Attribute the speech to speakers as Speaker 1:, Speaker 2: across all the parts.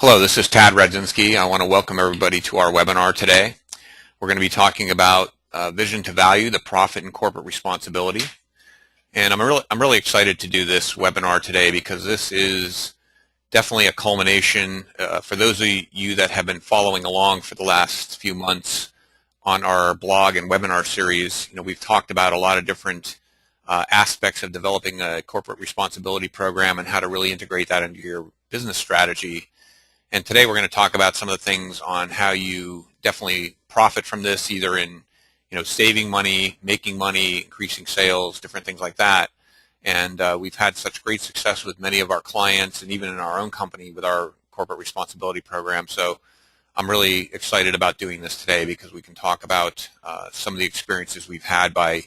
Speaker 1: Hello, this is Radzinski. I want to welcome everybody to our webinar today. We're going to be talking about vision to value, the profit and corporate responsibility. And I'm really excited to do this webinar today because this is definitely a culmination for those of you that have been following along for the last few months on our blog and webinar series. We've talked about a lot of different aspects of developing a corporate responsibility program and how to really integrate that into your business strategy. And today we're going to talk about some of the things on how you definitely profit from this, either in saving money, making money, increasing sales, different things like that. And we've had such great success with many of our clients and even in our own company with our corporate responsibility program. So I'm really excited about doing this today because we can talk about some of the experiences we've had by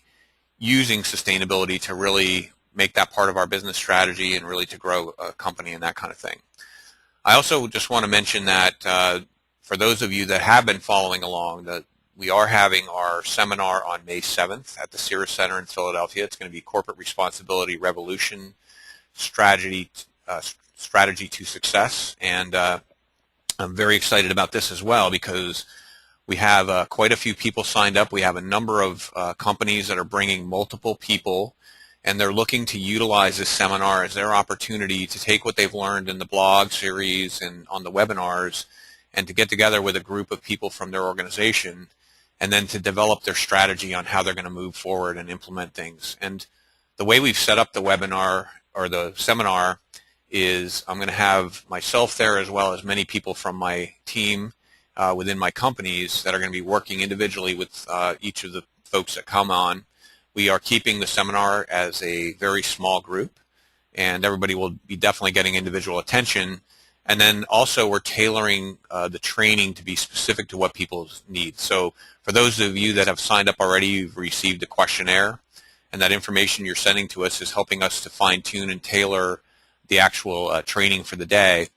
Speaker 1: using sustainability to really make that part of our business strategy and really to grow a company and that kind of thing. I also just want to mention that for those of you that have been following along, that we are having our seminar on May 7th at the Cirrus Center in Philadelphia. It's going to be Corporate Responsibility Revolution, Strategy to Success. And I'm very excited about this as well because we have quite a few people signed up. We have a number of companies that are bringing multiple people, and they're looking to utilize this seminar as their opportunity to take what they've learned in the blog series and on the webinars and to get together with a group of people from their organization and then to develop their strategy on how they're going to move forward and implement things. And the way we've set up the webinar or the seminar is I'm going to have myself there as well as many people from my team within my companies that are going to be working individually with each of the folks that come on. We are keeping the seminar as a very small group, and everybody will be definitely getting individual attention. And then also we're tailoring the training to be specific to what people need. So for those of you that have signed up already, you've received a questionnaire, and that information you're sending to us is helping us to fine-tune and tailor the actual training for the day.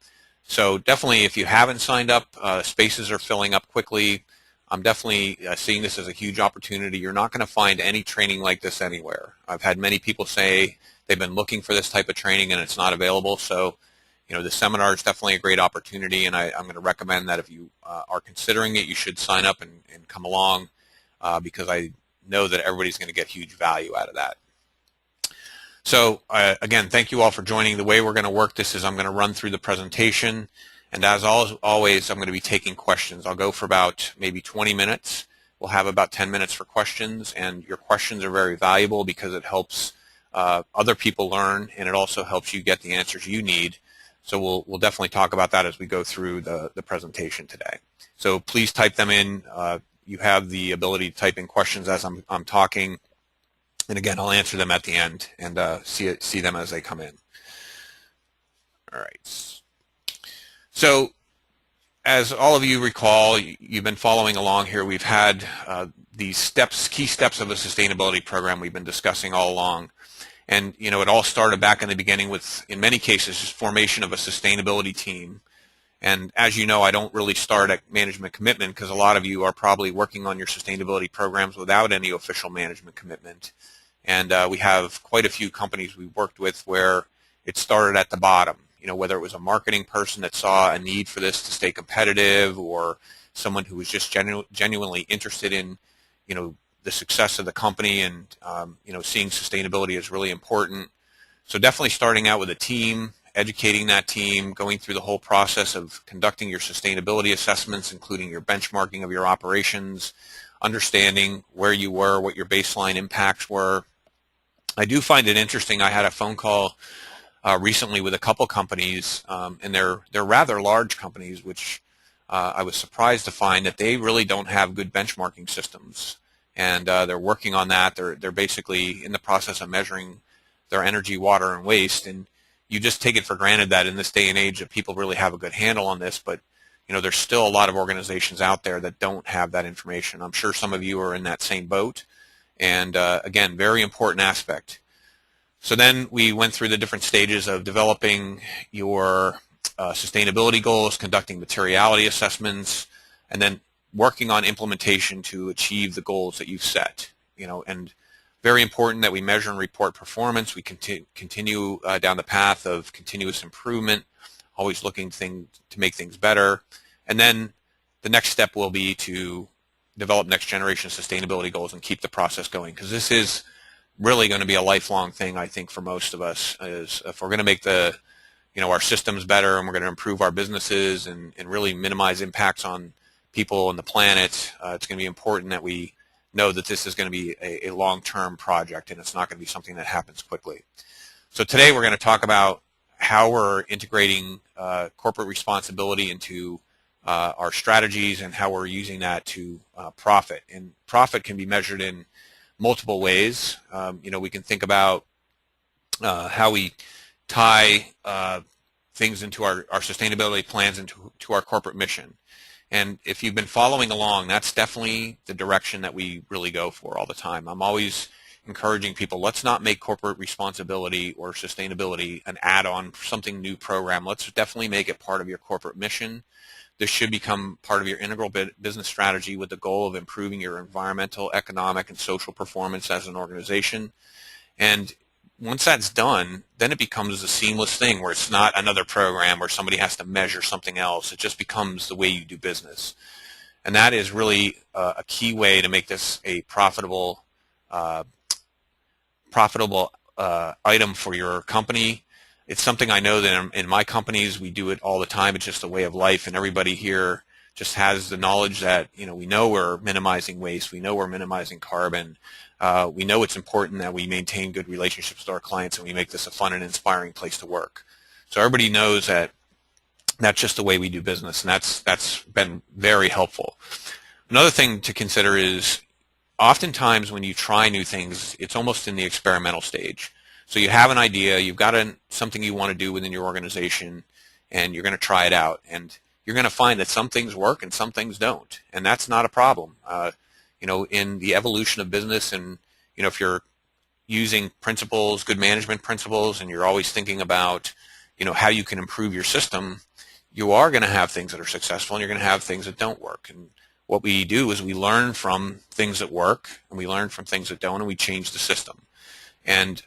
Speaker 1: So definitely if you haven't signed up, spaces are filling up quickly. I'm definitely seeing this as a huge opportunity. You're not going to find any training like this anywhere. I've had many people say they've been looking for this type of training and it's not available. So, the seminar is definitely a great opportunity, and I'm going to recommend that if you are considering it, you should sign up and come along because I know that everybody's going to get huge value out of that. So, again, thank you all for joining. The way we're going to work this is I'm going to run through the presentation. And as always, I'm going to be taking questions. I'll go for about maybe 20 minutes. We'll have about 10 minutes for questions, and your questions are very valuable because it helps other people learn, and it also helps you get the answers you need. So we'll definitely talk about that as we go through the presentation today. So please type them in. You have the ability to type in questions as I'm talking. And again, I'll answer them at the end and see them as they come in. All right. So as all of you recall, you've been following along here. We've had these key steps of a sustainability program we've been discussing all along. And, it all started back in the beginning with, in many cases, formation of a sustainability team. And as you know, I don't really start at management commitment because a lot of you are probably working on your sustainability programs without any official management commitment. And we have quite a few companies we've worked with where it started at the bottom. Whether it was a marketing person that saw a need for this to stay competitive or someone who was just genuinely interested in, the success of the company and, seeing sustainability as really important. So definitely starting out with a team, educating that team, going through the whole process of conducting your sustainability assessments, including your benchmarking of your operations, understanding where you were, what your baseline impacts were. I do find it interesting. I had a phone call recently with a couple companies, and they're rather large companies, which I was surprised to find that they really don't have good benchmarking systems, and they're working on that. They're basically in the process of measuring their energy, water, and waste, and you just take it for granted that in this day and age that people really have a good handle on this, but there's still a lot of organizations out there that don't have that information. I'm sure some of you are in that same boat, and again, very important aspect. So then we went through the different stages of developing your sustainability goals, conducting materiality assessments, and then working on implementation to achieve the goals that you've set. And very important that we measure and report performance. We continue down the path of continuous improvement always looking to make things better. And then the next step will be to develop next generation sustainability goals and keep the process going, because this is really going to be a lifelong thing, I think, for most of us. Is if we're going to make our systems better and we're going to improve our businesses and really minimize impacts on people and the planet, it's going to be important that we know that this is going to be a long-term project and it's not going to be something that happens quickly. So today we're going to talk about how we're integrating corporate responsibility into our strategies and how we're using that to profit. And profit can be measured in multiple ways. We can think about how we tie things into our sustainability plans into our corporate mission. And if you've been following along, that's definitely the direction that we really go for all the time. I'm always encouraging people, let's not make corporate responsibility or sustainability an add-on, something new program. Let's definitely make it part of your corporate mission. This should become part of your integral business strategy with the goal of improving your environmental, economic, and social performance as an organization. And once that's done, then it becomes a seamless thing where it's not another program where somebody has to measure something else. It just becomes the way you do business. And that is really a key way to make this a profitable item for your company. It's something I know that in my companies we do it all the time. It's just a way of life, and everybody here just has the knowledge that we know we're minimizing waste, we know we're minimizing carbon, we know it's important that we maintain good relationships with our clients and we make this a fun and inspiring place to work. So everybody knows that that's just the way we do business, and that's been very helpful. Another thing to consider is oftentimes when you try new things, it's almost in the experimental stage. So you have an idea, you've got something you want to do within your organization, and you're going to try it out. And you're going to find that some things work and some things don't. And that's not a problem. In the evolution of business, and if you're using principles, good management principles, and you're always thinking about how you can improve your system, you are going to have things that are successful and you're going to have things that don't work. And what we do is we learn from things that work and we learn from things that don't, and we change the system. And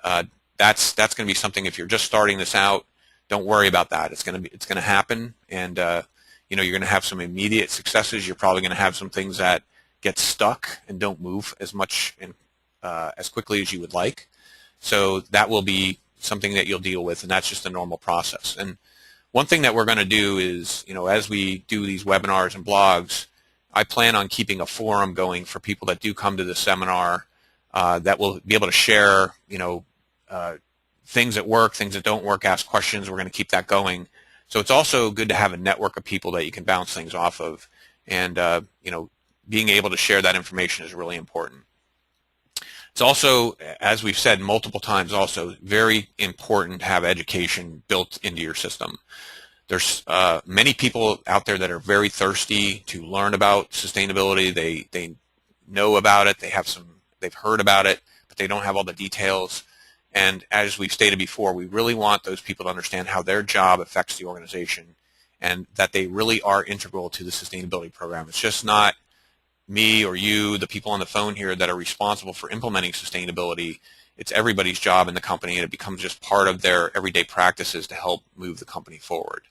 Speaker 1: that's going to be something, if you're just starting this out, don't worry about that. It's going to happen, and you're going to have some immediate successes. You're probably going to have some things that get stuck and don't move as much and as quickly as you would like. So that will be something that you'll deal with, and that's just a normal process. And one thing that we're going to do is, as we do these webinars and blogs, I plan on keeping a forum going for people that do come to the seminar that will be able to share, things that work, things that don't work, ask questions. We're going to keep that going. So it's also good to have a network of people that you can bounce things off of, and being able to share that information is really important. It's also, as we've said multiple times, also very important to have education built into your system. There's many people out there that are very thirsty to learn about sustainability. They know about it. They've heard about it, but they don't have all the details. And as we've stated before, we really want those people to understand how their job affects the organization and that they really are integral to the sustainability program. It's just not me or you, the people on the phone here, that are responsible for implementing sustainability. It's everybody's job in the company, and it becomes just part of their everyday practices to help move the company forward.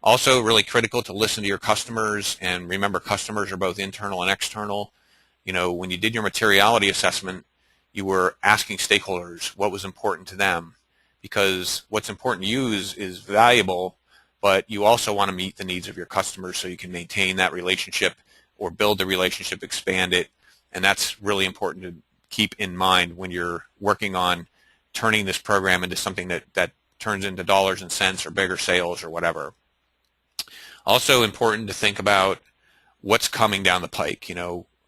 Speaker 1: Also, really critical to listen to your customers, and remember, customers are both internal and external. When you did your materiality assessment, you were asking stakeholders what was important to them, because what's important to you is valuable, but you also want to meet the needs of your customers so you can maintain that relationship or build the relationship, expand it, and that's really important to keep in mind when you're working on turning this program into something that turns into dollars and cents or bigger sales or whatever. Also important to think about what's coming down the pike.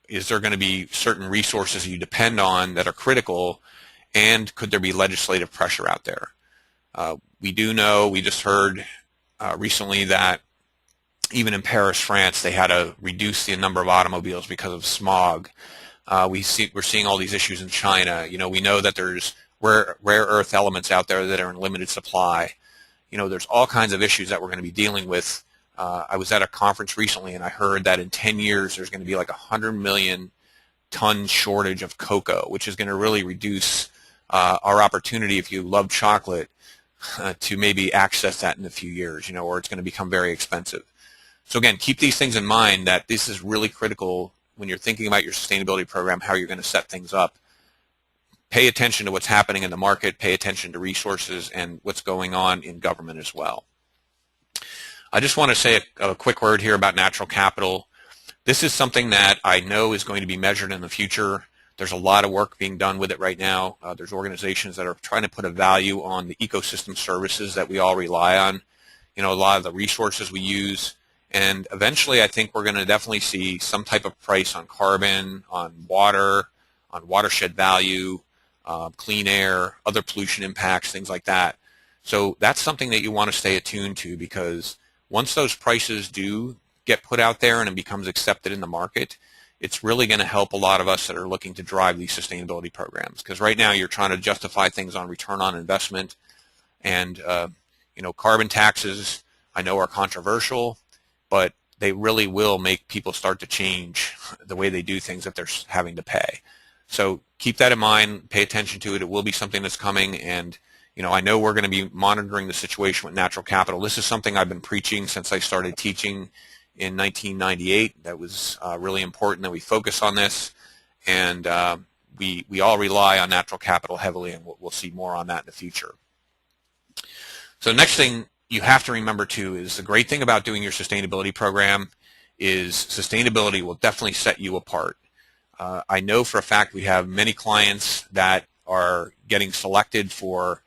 Speaker 1: Is there going to be certain resources you depend on that are critical, and could there be legislative pressure out there? We do know, we just heard recently that even in Paris, France, they had to reduce the number of automobiles because of smog. We're seeing all these issues in China. We know that there's rare earth elements out there that are in limited supply. There's all kinds of issues that we're going to be dealing with. I was at a conference recently, and I heard that in 10 years there's going to be like 100 million ton shortage of cocoa, which is going to really reduce our opportunity, if you love chocolate, to maybe access that in a few years, or it's going to become very expensive. So again, keep these things in mind, that this is really critical when you're thinking about your sustainability program, how you're going to set things up. Pay attention to what's happening in the market, pay attention to resources and what's going on in government as well. I just want to say a quick word here about natural capital. This is something that I know is going to be measured in the future. There's a lot of work being done with it right now. There's organizations that are trying to put a value on the ecosystem services that we all rely on, a lot of the resources we use. And eventually I think we're going to definitely see some type of price on carbon, on water, on watershed value, clean air, other pollution impacts, things like that. So that's something that you want to stay attuned to, because once those prices do get put out there and it becomes accepted in the market, it's really going to help a lot of us that are looking to drive these sustainability programs. Because right now you're trying to justify things on return on investment, and carbon taxes I know are controversial, but they really will make people start to change the way they do things if they're having to pay. So keep that in mind, pay attention to it. It will be something that's coming, and I know we're going to be monitoring the situation with natural capital. This is something I've been preaching since I started teaching in 1998. That was really important that we focus on this, and we all rely on natural capital heavily, and we'll see more on that in the future. So next thing you have to remember too is the great thing about doing your sustainability program is sustainability will definitely set you apart. I know for a fact we have many clients that are getting selected for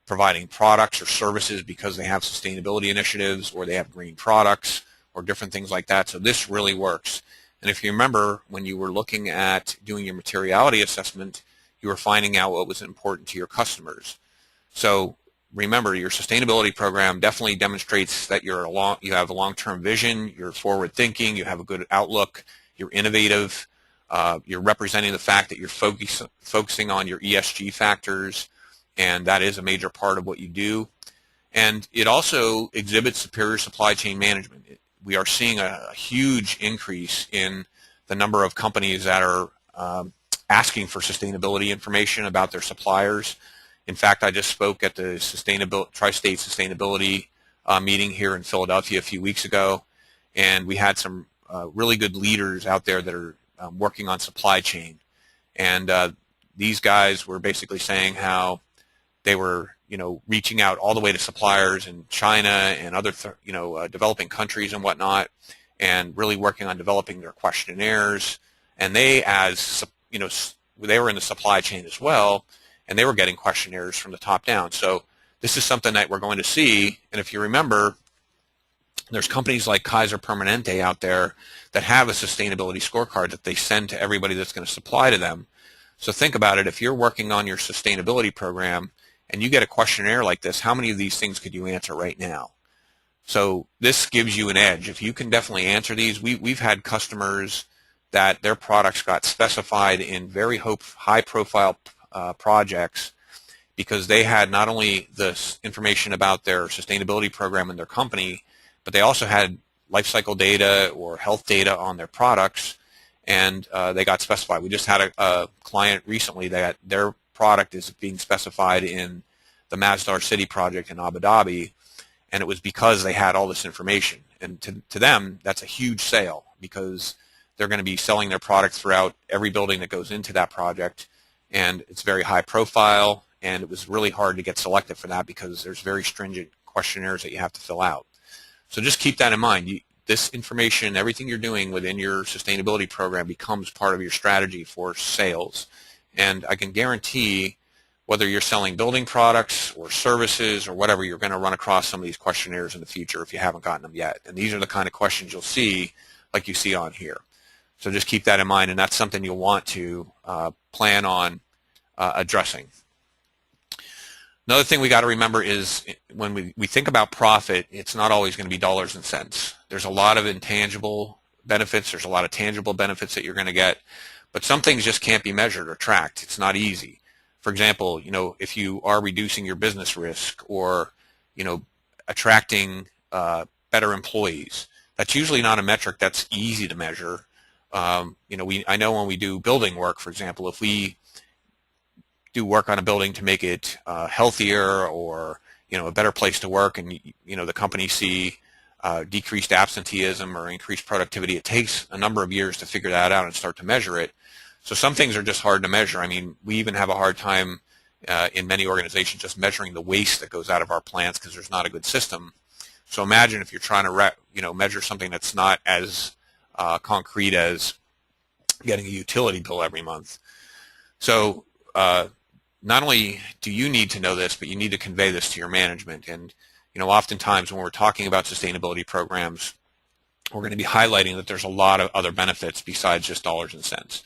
Speaker 1: providing products or services because they have sustainability initiatives, or they have green products, or different things like that. So this really works. And if you remember, when you were looking at doing your materiality assessment, you were finding out what was important to your customers. So remember, your sustainability program definitely demonstrates that you have a long-term vision, you're forward-thinking, you have a good outlook, you're innovative, you're representing the fact that you're focusing on your ESG factors, and that is a major part of what you do. And it also exhibits superior supply chain management. We are seeing a huge increase in the number of companies that are asking for sustainability information about their suppliers. In fact, I just spoke at the Tri-State Sustainability meeting here in Philadelphia a few weeks ago, and we had some really good leaders out there that are working on supply chain. And these guys were basically saying how they were reaching out all the way to suppliers in China and other developing countries and whatnot, and really working on developing their questionnaires. And they, as they were in the supply chain as well, and they were getting questionnaires from the top down. So this is something that we're going to see. And if you remember, there's companies like Kaiser Permanente out there that have a sustainability scorecard that they send to everybody that's going to supply to them. So think about it. If you're working on your sustainability program and you get a questionnaire like this, how many of these things could you answer right now? So this gives you an edge. If you can definitely answer these, we've had customers that their products got specified in very high-profile projects because they had not only the information about their sustainability program in their company, but they also had life cycle data or health data on their products, and they got specified. We just had a client recently that their product is being specified in the Masdar City project in Abu Dhabi, and it was because they had all this information. And to them, that's a huge sale, because they're going to be selling their product throughout every building that goes into that project, and it's very high profile, and it was really hard to get selected for that because there's very stringent questionnaires that you have to fill out. So just keep that in mind. This information, everything you're doing within your sustainability program becomes part of your strategy for sales. And I can guarantee, whether you're selling building products or services or whatever, you're going to run across some of these questionnaires in the future if you haven't gotten them yet. And these are the kind of questions you'll see like you see on here. So just keep that in mind, and that's something you'll want to plan on addressing. Another thing we got to remember is when we think about profit, it's not always going to be dollars and cents. There's a lot of intangible benefits. There's a lot of tangible benefits that you're going to get, but some things just can't be measured or tracked. It's not easy. For example, if you are reducing your business risk or, attracting better employees, that's usually not a metric that's easy to measure. I know when we do building work, for example, if we do work on a building to make it healthier or a better place to work, and the company see decreased absenteeism or increased productivity, it takes a number of years to figure that out and start to measure it. So some things are just hard to measure. I mean, we even have a hard time in many organizations just measuring the waste that goes out of our plants because there's not a good system. So imagine if you're trying to measure something that's not as concrete as getting a utility bill every month. So not only do you need to know this, but you need to convey this to your management. And oftentimes when we're talking about sustainability programs, we're going to be highlighting that there's a lot of other benefits besides just dollars and cents.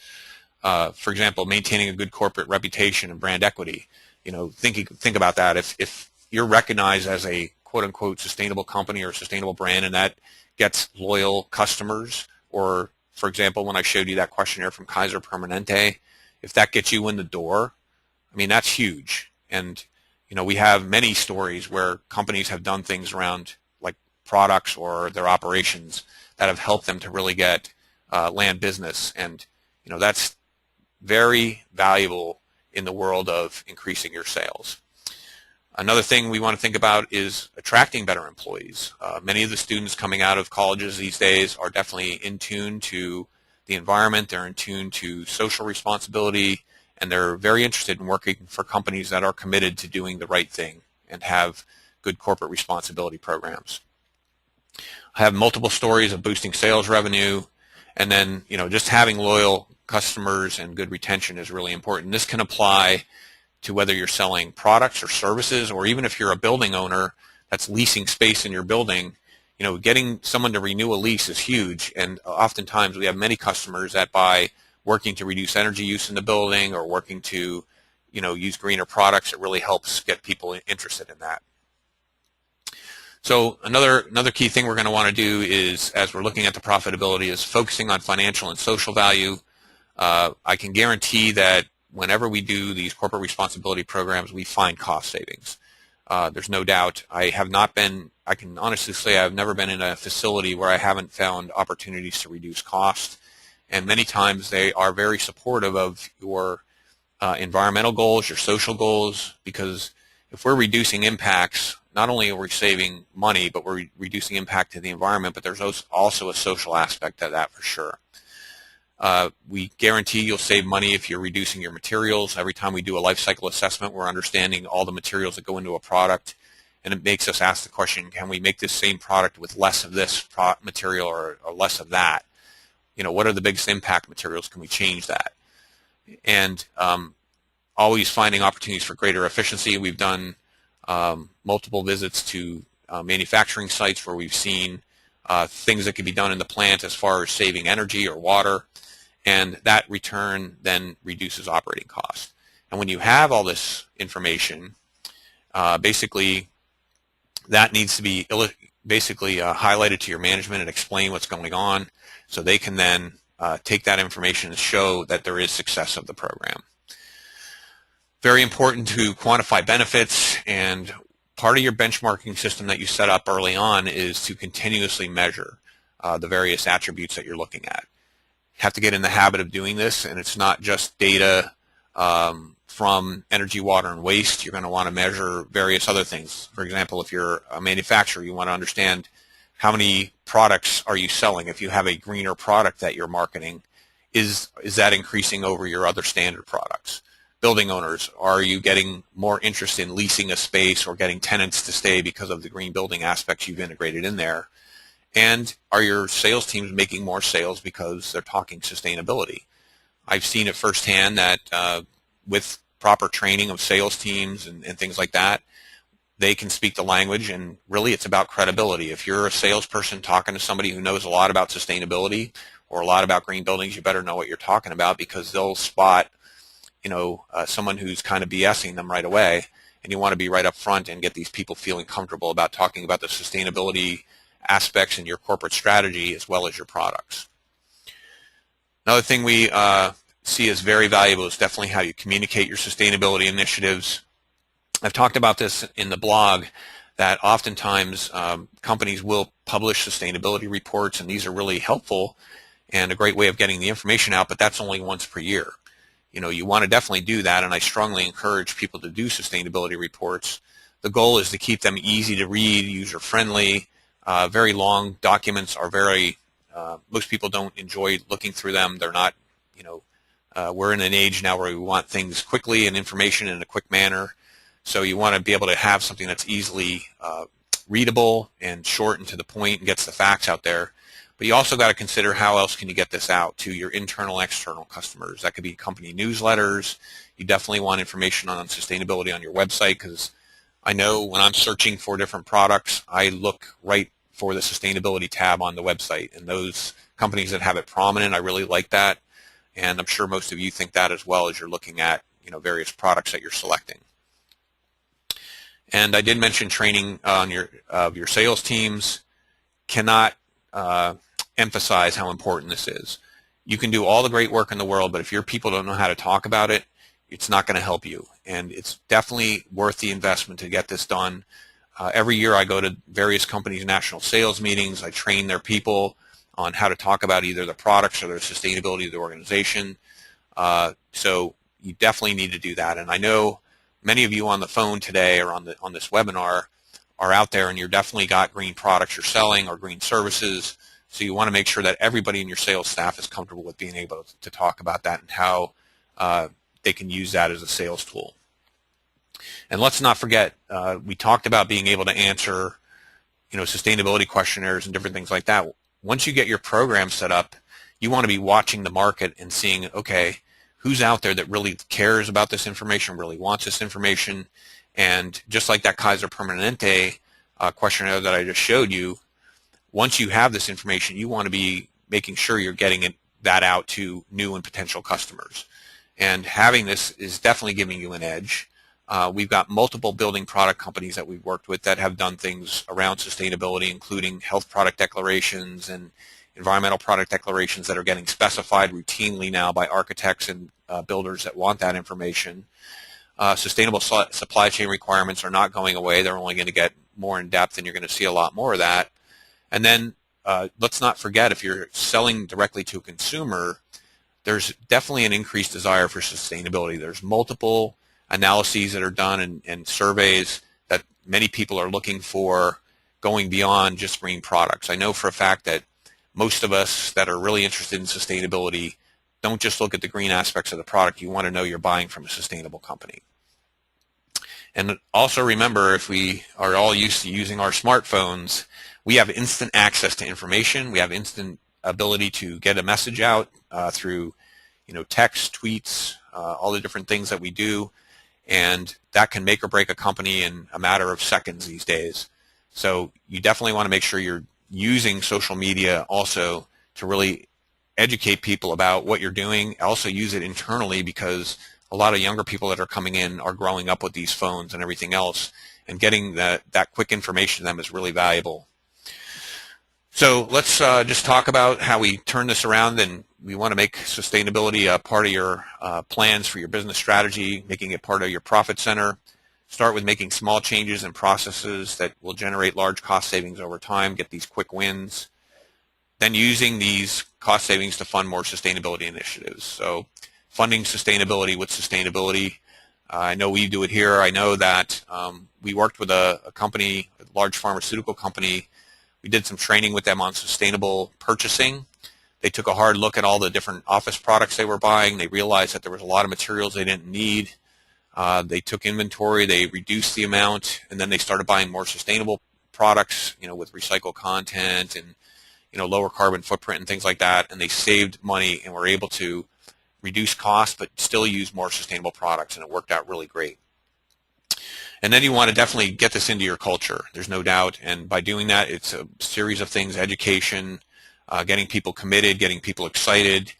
Speaker 1: For example, maintaining a good corporate reputation and brand equity. Think about that. If you're recognized as a quote-unquote sustainable company or sustainable brand, and that gets loyal customers, or for example, when I showed you that questionnaire from Kaiser Permanente, if that gets you in the door, I mean, that's huge. And we have many stories where companies have done things around like products or their operations that have helped them to really get land business, and that's very valuable in the world of increasing your sales. Another thing we want to think about is attracting better employees. Many of the students coming out of colleges these days are definitely in tune to the environment, they're in tune to social responsibility, and they're very interested in working for companies that are committed to doing the right thing and have good corporate responsibility programs. I have multiple stories of boosting sales revenue, and then just having loyal customers and good retention is really important. This can apply to whether you're selling products or services, or even if you're a building owner that's leasing space in your building. Getting someone to renew a lease is huge, and oftentimes we have many customers that by working to reduce energy use in the building or working to use greener products, it really helps get people interested in that. So another key thing we're going to want to do is, as we're looking at the profitability, is focusing on financial and social value. I can guarantee that whenever we do these corporate responsibility programs, we find cost savings. There's no doubt. I can honestly say I've never been in a facility where I haven't found opportunities to reduce cost. And many times they are very supportive of your environmental goals, your social goals, because if we're reducing impacts, not only are we saving money, but we're reducing impact to the environment, but there's also a social aspect of that for sure. We guarantee you'll save money if you're reducing your materials. Every time we do a life cycle assessment, we're understanding all the materials that go into a product, and it makes us ask the question, can we make this same product with less of this material or less of that? What are the biggest impact materials? Can we change that? And always finding opportunities for greater efficiency. We've done multiple visits to manufacturing sites where we've seen things that can be done in the plant as far as saving energy or water, and that return then reduces operating costs. And when you have all this information, basically that needs to be highlighted to your management and explain what's going on, so they can then take that information and show that there is success of the program. Very important to quantify benefits, and part of your benchmarking system that you set up early on is to continuously measure the various attributes that you're looking at. You have to get in the habit of doing this, and it's not just data from energy, water, and waste. You're going to want to measure various other things. For example, if you're a manufacturer, you want to understand how many products are you selling. If you have a greener product that you're marketing, is that increasing over your other standard products? Building owners, are you getting more interest in leasing a space or getting tenants to stay because of the green building aspects you've integrated in there? And are your sales teams making more sales because they're talking sustainability? I've seen it firsthand that with proper training of sales teams and things like that, they can speak the language, and really it's about credibility. If you're a salesperson talking to somebody who knows a lot about sustainability or a lot about green buildings, you better know what you're talking about, because they'll spot someone who's kind of BSing them right away, and you want to be right up front and get these people feeling comfortable about talking about the sustainability aspects in your corporate strategy as well as your products. Another thing we see as very valuable is definitely how you communicate your sustainability initiatives. I've talked about this in the blog, that oftentimes companies will publish sustainability reports, and these are really helpful and a great way of getting the information out, but that's only once per year. you want to definitely do that, and I strongly encourage people to do sustainability reports. The goal is to keep them easy to read, user-friendly. Very long documents are most people don't enjoy looking through them. They're not, we're in an age now where we want things quickly and information in a quick manner. So you want to be able to have something that's easily readable and short and to the point and gets the facts out there. But you also got to consider how else can you get this out to your internal, external customers. That could be company newsletters. You definitely want information on sustainability on your website, because I know when I'm searching for different products, I look right for the sustainability tab on the website. And those companies that have it prominent, I really like that. And I'm sure most of you think that as well as you're looking at various products that you're selecting. And I did mention training on your sales teams. Cannot emphasize how important this is. You can do all the great work in the world, but if your people don't know how to talk about it, it's not going to help you. And it's definitely worth the investment to get this done. Every year I go to various companies' national sales meetings. I train their people on how to talk about either the products or their sustainability of the organization. So you definitely need to do that. And I know many of you on the phone today or on this webinar are out there, and you're definitely got green products you're selling or green services. So you want to make sure that everybody in your sales staff is comfortable with being able to talk about that and how they can use that as a sales tool. And let's not forget, we talked about being able to answer, sustainability questionnaires and different things like that. Once you get your program set up, you want to be watching the market and seeing, okay, who's out there that really cares about this information, really wants this information. And just like that Kaiser Permanente questionnaire that I just showed you, once you have this information, you want to be making sure you're getting that out to new and potential customers. And having this is definitely giving you an edge. We've got multiple building product companies that we've worked with that have done things around sustainability, including health product declarations and environmental product declarations that are getting specified routinely now by architects and builders that want that information. Sustainable supply chain requirements are not going away. They're only going to get more in depth, and you're going to see a lot more of that. And then let's not forget, if you're selling directly to a consumer, there's definitely an increased desire for sustainability. There's multiple analyses that are done and surveys that many people are looking for going beyond just green products. I know for a fact that most of us that are really interested in sustainability don't just look at the green aspects of the product. You want to know you're buying from a sustainable company. And also remember, if we are all used to using our smartphones, we have instant access to information. We have instant ability to get a message out through text, tweets, all the different things that we do. And that can make or break a company in a matter of seconds these days. So you definitely want to make sure you're using social media also to really educate people about what you're doing. Also use it internally, because a lot of younger people that are coming in are growing up with these phones and everything else, and getting that quick information to them is really valuable. So let's just talk about how we turn this around, and we want to make sustainability a part of your plans for your business strategy, making it part of your profit center. Start with making small changes in processes that will generate large cost savings over time, get these quick wins. Then using these cost savings to fund more sustainability initiatives. So funding sustainability with sustainability. I know we do it here. I know that we worked with a company, a large pharmaceutical company. We did some training with them on sustainable purchasing. They took a hard look at all the different office products they were buying. They realized that there was a lot of materials they didn't need. They took inventory, they reduced the amount, and then they started buying more sustainable products, with recycled content and lower carbon footprint and things like that. And they saved money and were able to reduce costs but still use more sustainable products, and it worked out really great. And then you want to definitely get this into your culture, there's no doubt. And by doing that, it's a series of things: education, getting people committed, getting people excited,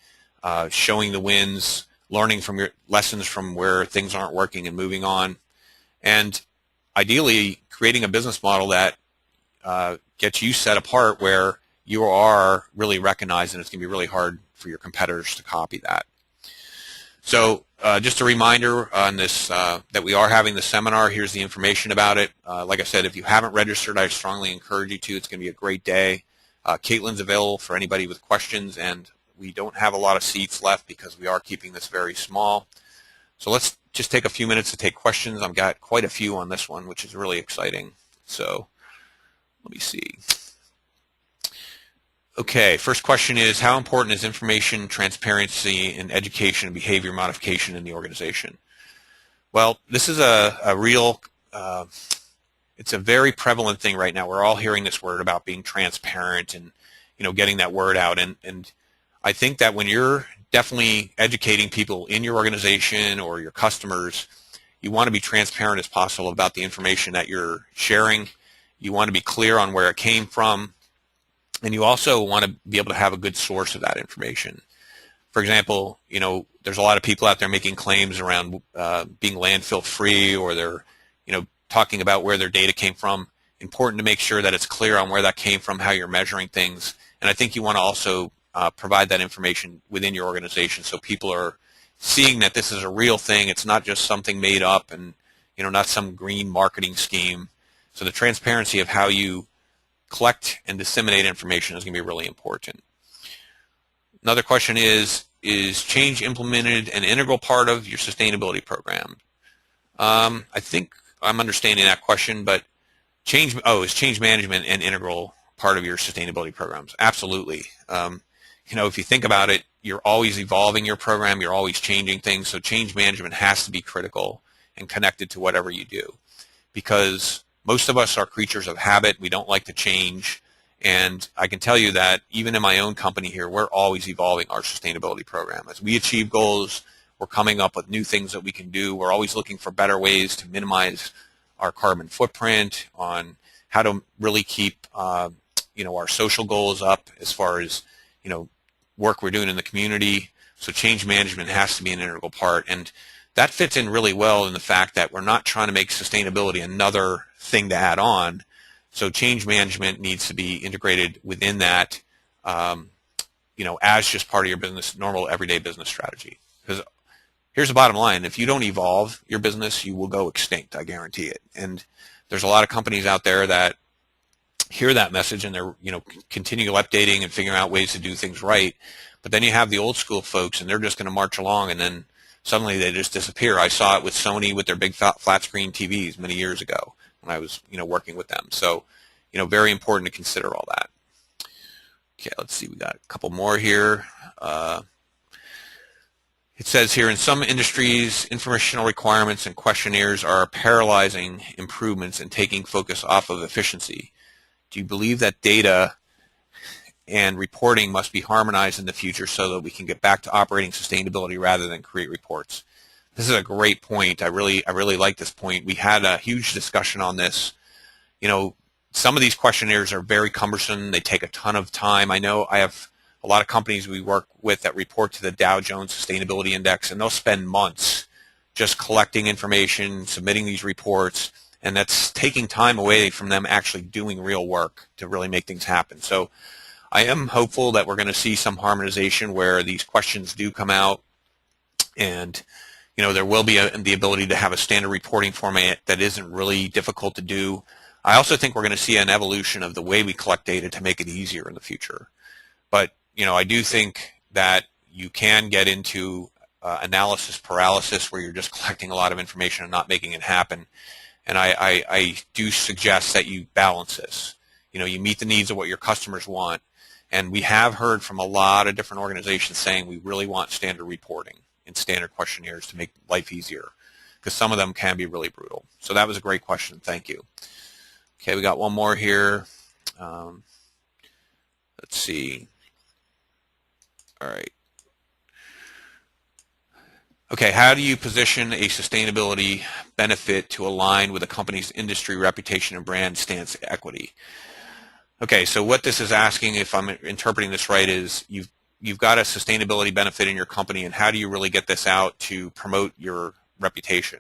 Speaker 1: showing the wins, learning from your lessons from where things aren't working and moving on. And ideally, creating a business model that gets you set apart where you are really recognized, and it's going to be really hard for your competitors to copy that. So just a reminder on this, that we are having the seminar. Here's the information about it. Like I said, if you haven't registered, I strongly encourage you to. It's going to be a great day. Caitlin's available for anybody with questions, and we don't have a lot of seats left because we are keeping this very small. So let's just take a few minutes to take questions. I've got quite a few on this one, which is really exciting. So let me see. Okay, first question is, how important is information transparency in education and behavior modification in the organization? Well, this is a real, it's a very prevalent thing right now. We're all hearing this word about being transparent and, getting that word out. And I think that when you're definitely educating people in your organization or your customers, you want to be transparent as possible about the information that you're sharing. You want to be clear on where it came from. And you also want to be able to have a good source of that information. For example, there's a lot of people out there making claims around being landfill free, or they're, talking about where their data came from. Important to make sure that it's clear on where that came from, how you're measuring things. And I think you want to also provide that information within your organization so people are seeing that this is a real thing. It's not just something made up and, not some green marketing scheme. So the transparency of how you collect and disseminate information is going to be really important. Another question is change implemented an integral part of your sustainability program? I think I'm understanding that question, but is change management an integral part of your sustainability programs? Absolutely. If you think about it, you're always evolving your program, you're always changing things, so change management has to be critical and connected to whatever you do, because most of us are creatures of habit. We don't like to change. And I can tell you that even in my own company here, we're always evolving our sustainability program. As we achieve goals, we're coming up with new things that we can do. We're always looking for better ways to minimize our carbon footprint, on how to really keep our social goals up as far as work we're doing in the community. So change management has to be an integral part. And that fits in really well in the fact that we're not trying to make sustainability another thing to add on. So change management needs to be integrated within that, as just part of your business, normal everyday business strategy. Because here's the bottom line: if you don't evolve your business, you will go extinct. I guarantee it. And there's a lot of companies out there that hear that message and they're continue updating and figuring out ways to do things right. But then you have the old school folks, and they're just going to march along, and then suddenly they just disappear. I saw it with Sony with their big flat screen TVs many years ago when I was working with them. So very important to consider all that. Okay, let's see, we got a couple more here. It says here, in some industries, informational requirements and questionnaires are paralyzing improvements and taking focus off of efficiency. Do you believe that data and reporting must be harmonized in the future so that we can get back to operating sustainability rather than create reports? This is a great point. I really like this point. We had a huge discussion on this. Some of these questionnaires are very cumbersome. They take a ton of time. I know I have a lot of companies we work with that report to the Dow Jones Sustainability Index, and they'll spend months just collecting information, submitting these reports, and that's taking time away from them actually doing real work to really make things happen. So I am hopeful that we're going to see some harmonization where these questions do come out, and there will be the ability to have a standard reporting format that isn't really difficult to do. I also think we're going to see an evolution of the way we collect data to make it easier in the future. But I do think that you can get into analysis paralysis, where you're just collecting a lot of information and not making it happen. And I do suggest that you balance this. You meet the needs of what your customers want. And we have heard from a lot of different organizations saying we really want standard reporting and standard questionnaires to make life easier, because some of them can be really brutal. So that was a great question. Thank you. Okay, we got one more here. Let's see. All right. Okay, how do you position a sustainability benefit to align with a company's industry reputation and brand stance equity? Okay, so what this is asking, if I'm interpreting this right, is you've got a sustainability benefit in your company, and how do you really get this out to promote your reputation?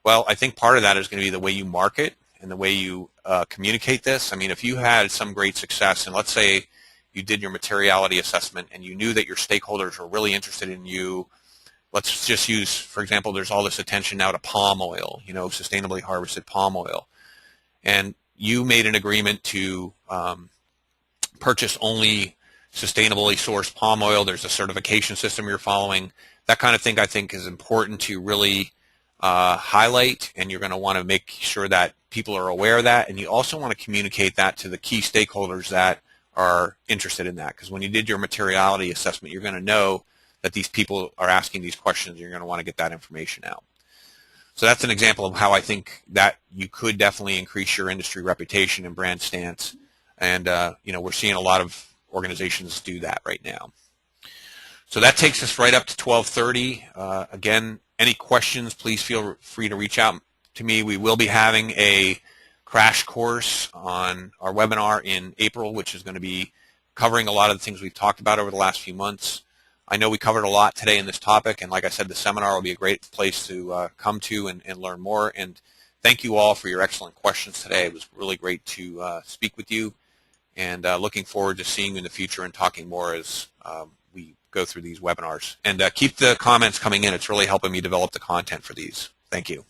Speaker 1: Well, I think part of that is going to be the way you market and the way you communicate this. I mean, if you had some great success, and let's say you did your materiality assessment and you knew that your stakeholders were really interested in you. Let's just use, for example, there's all this attention now to palm oil, sustainably harvested palm oil. And you made an agreement to purchase only sustainably sourced palm oil, there's a certification system you're following. That kind of thing I think is important to really highlight, and you're going to want to make sure that people are aware of that, and you also want to communicate that to the key stakeholders that are interested in that, because when you did your materiality assessment, you're going to know that these people are asking these questions, and you're going to want to get that information out. So that's an example of how I think that you could definitely increase your industry reputation and brand stance, and we're seeing a lot of organizations do that right now. So that takes us right up to 12:30. Again, any questions, please feel free to reach out to me. We will be having a crash course on our webinar in April, which is going to be covering a lot of the things we've talked about over the last few months. I know we covered a lot today in this topic, and like I said, the seminar will be a great place to come to and learn more. And thank you all for your excellent questions today. It was really great to speak with you, and looking forward to seeing you in the future and talking more as we go through these webinars. And keep the comments coming in. It's really helping me develop the content for these. Thank you.